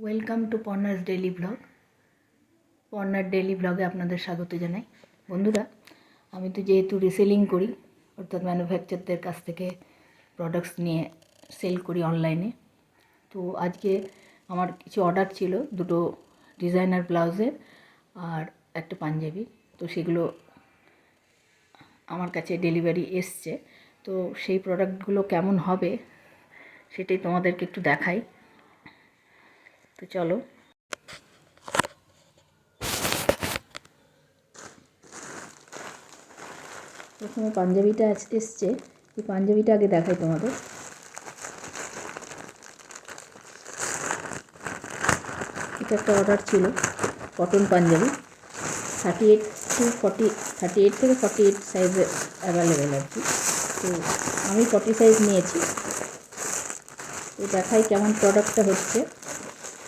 Welcome to Parna's daily blog. পর্নার daily ব্লগে আপনাদের স্বাগত জানাই। বন্ধুরা, আমি তো যেহেতু রিসেলিং করি, অর্থাৎ ম্যানুফ্যাকচারদের কাছ থেকে প্রোডাক্টস নিয়ে সেল করি অনলাইনে, তো আজকে আমার কিছু অর্ডার ছিল, দুটো ডিজাইনার ব্লাউজের আর একটা পাঞ্জাবি। তো সেগুলো আমার কাছে ডেলিভারি এসছে। তো সেই প্রোডাক্টগুলো কেমন হবে সেটাই তোমাদেরকে একটু দেখাই। তো চলো। প্রথমে পাঞ্জাবিটা এসছে, এই পাঞ্জাবিটা আগে দেখাই তোমাদের। এটা একটা অর্ডার ছিল, কটন পাঞ্জাবি, 38 থেকে 48 সাইজে অ্যাভেলেবেল আর কি। তো আমি 40 সাইজ নিয়েছি। তো দেখাই কেমন প্রোডাক্টটা হচ্ছে,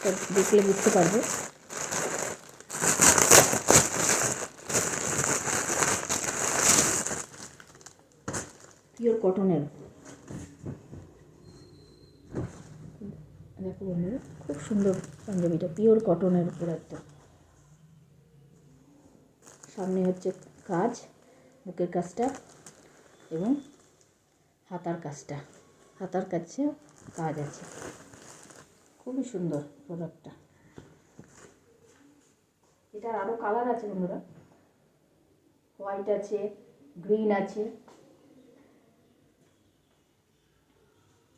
তো দেখলে বুঝতে পারবে। পিওর কটনের, দেখো বন্ধুরা, খুব সুন্দর পাঞ্জাবিটা, পিওর কটনের উপর একটা। সামনে হচ্ছে কাজ, বুকের কাজটা এবং হাতার কাজটা, হাতার কাছে কাজ আছে। খুবই সুন্দর প্রোডাক্টটা। এটার আরও কালার আছে বন্ধুরা, হোয়াইট আছে, গ্রিন আছে,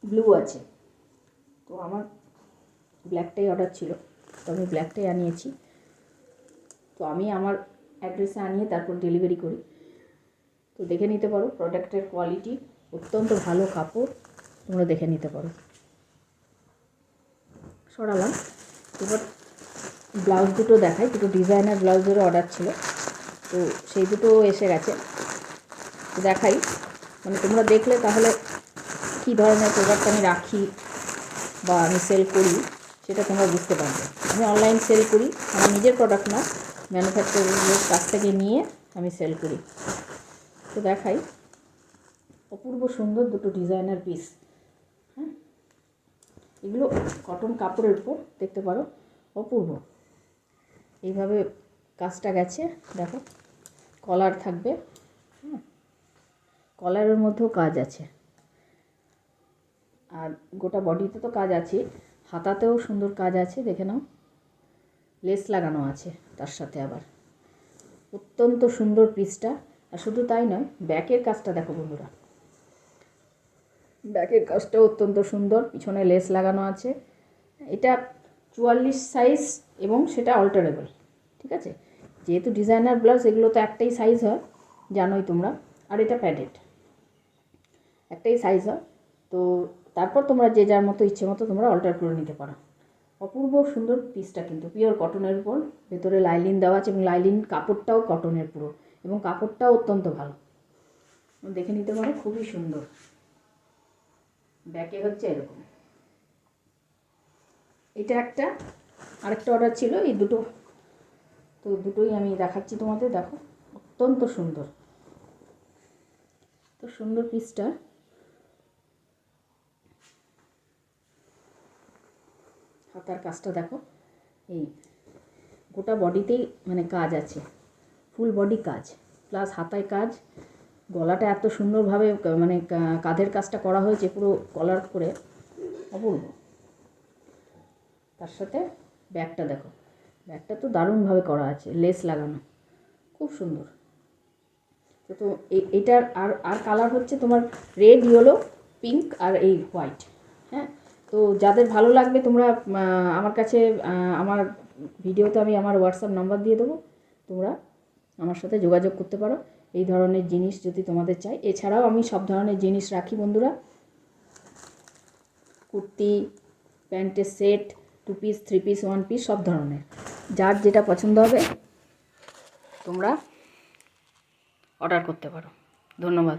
ব্লু আছে। তো আমার ব্ল্যাকটাই অর্ডার ছিল, তো আমি ব্ল্যাকটাই আনিয়েছি। তো আমি আমার অ্যাড্রেসে আনিয়ে তারপর ডেলিভারি করি। তো দেখে নিতে পারো, প্রোডাক্টের কোয়ালিটি অত্যন্ত ভালো, কাপড় তোমরা দেখে নিতে পারো। সরালাম, এবার ব্লাউজ দুটো দেখাই। দুটো ডিজাইনার ব্লাউজেরও অর্ডার ছিল, তো সেই দুটো এসে গেছে। দেখাই, মানে তোমরা দেখলে তাহলে কী ধরনের প্রোডাক্ট আমি রাখি বা আমি সেল করি সেটা তোমরা বুঝতে পারবে। আমি অনলাইন সেল করি, আমার নিজের প্রোডাক্ট না, ম্যানুফ্যাকচারের কাছ থেকে নিয়ে আমি সেল করি। তো দেখাই, অপূর্ব সুন্দর দুটো ডিজাইনার পিস। হ্যাঁ, এগুলো কটন কাপড়ের উপর, দেখতে পারো অপূর্ব। এইভাবে কাজটা গেছে, দেখো কলার থাকবে। হ্যাঁ, কলারের মধ্যেও কাজ আছে, আর গোটা বডিতে তো কাজ আছে, হাতাতেও সুন্দর কাজ আছে, দেখে নাও। লেস লাগানো আছে তার সাথে আবার, অত্যন্ত সুন্দর পিসটা। আর শুধু তাই নয়, ব্যাকের কাজটা দেখো বন্ধুরা, ব্যাকের কাজটাও অত্যন্ত সুন্দর, পিছনে লেস লাগানো আছে। এটা 44 সাইজ এবং সেটা অল্টারেবল, ঠিক আছে। যেহেতু ডিজাইনার ব্লাউজ, এগুলো তো একটাই সাইজ হয়, জানোই তোমরা। আর এটা প্যাডেড, একটাই সাইজ হয়। তো তারপর তোমরা যে যার মতো ইচ্ছে মতো তোমরা অল্টার করে নিতে পারো। অপূর্ব সুন্দর পিসটা, কিন্তু পিওর কটনের উপর, ভেতরে লাইলিন দেওয়া আছে এবং লাইলিন কাপড়টাও কটনের পুরো, এবং কাপড়টাও অত্যন্ত ভালো, দেখে নিতে পারো। খুবই সুন্দর। ব্যাকে হচ্ছে এরকম। এটা একটা, আরেকটা অর্ডার ছিল, এই দুটো। তো দুটোই আমি দেখাচ্ছি তোমাদের, দেখো অত্যন্ত সুন্দর। তো সুন্দর পিসটা, হাতার কাজটা দেখো, এই গোটা বডিতেই মানে কাজ আছে, ফুল বডি কাজ, প্লাস হাতায় কাজ। গলাটা এত সুন্দরভাবে মানে কাঁধের কাজটা করা হয়েছে পুরো কলার করে, অপূর্ব। তার সাথে ব্যাগটা দেখো, ব্যাগটা তো দারুণভাবে করা আছে, লেস লাগানো, খুব সুন্দর। তো এটার আর আর কালার হচ্ছে তোমার রেড, ইয়েলো, পিঙ্ক আর এই হোয়াইট। হ্যাঁ, তো যাদের ভালো লাগবে তোমরা আমার কাছে, আমার ভিডিওতে আমি আমার হোয়াটসঅ্যাপ নাম্বার দিয়ে দেবো, তোমরা আমার সাথে যোগাযোগ করতে পারো এই ধরনের জিনিস যদি তোমাদের চাই। এছাড়াও আমি সব ধরনের জিনিস রাখি বন্ধুরা, কুর্তি, প্যান্টের সেট, 2 পিস, 3 পিস, 1 পিস, সব ধরনের। যার যেটা পছন্দ হবে তোমরা অর্ডার করতে পারো। ধন্যবাদ।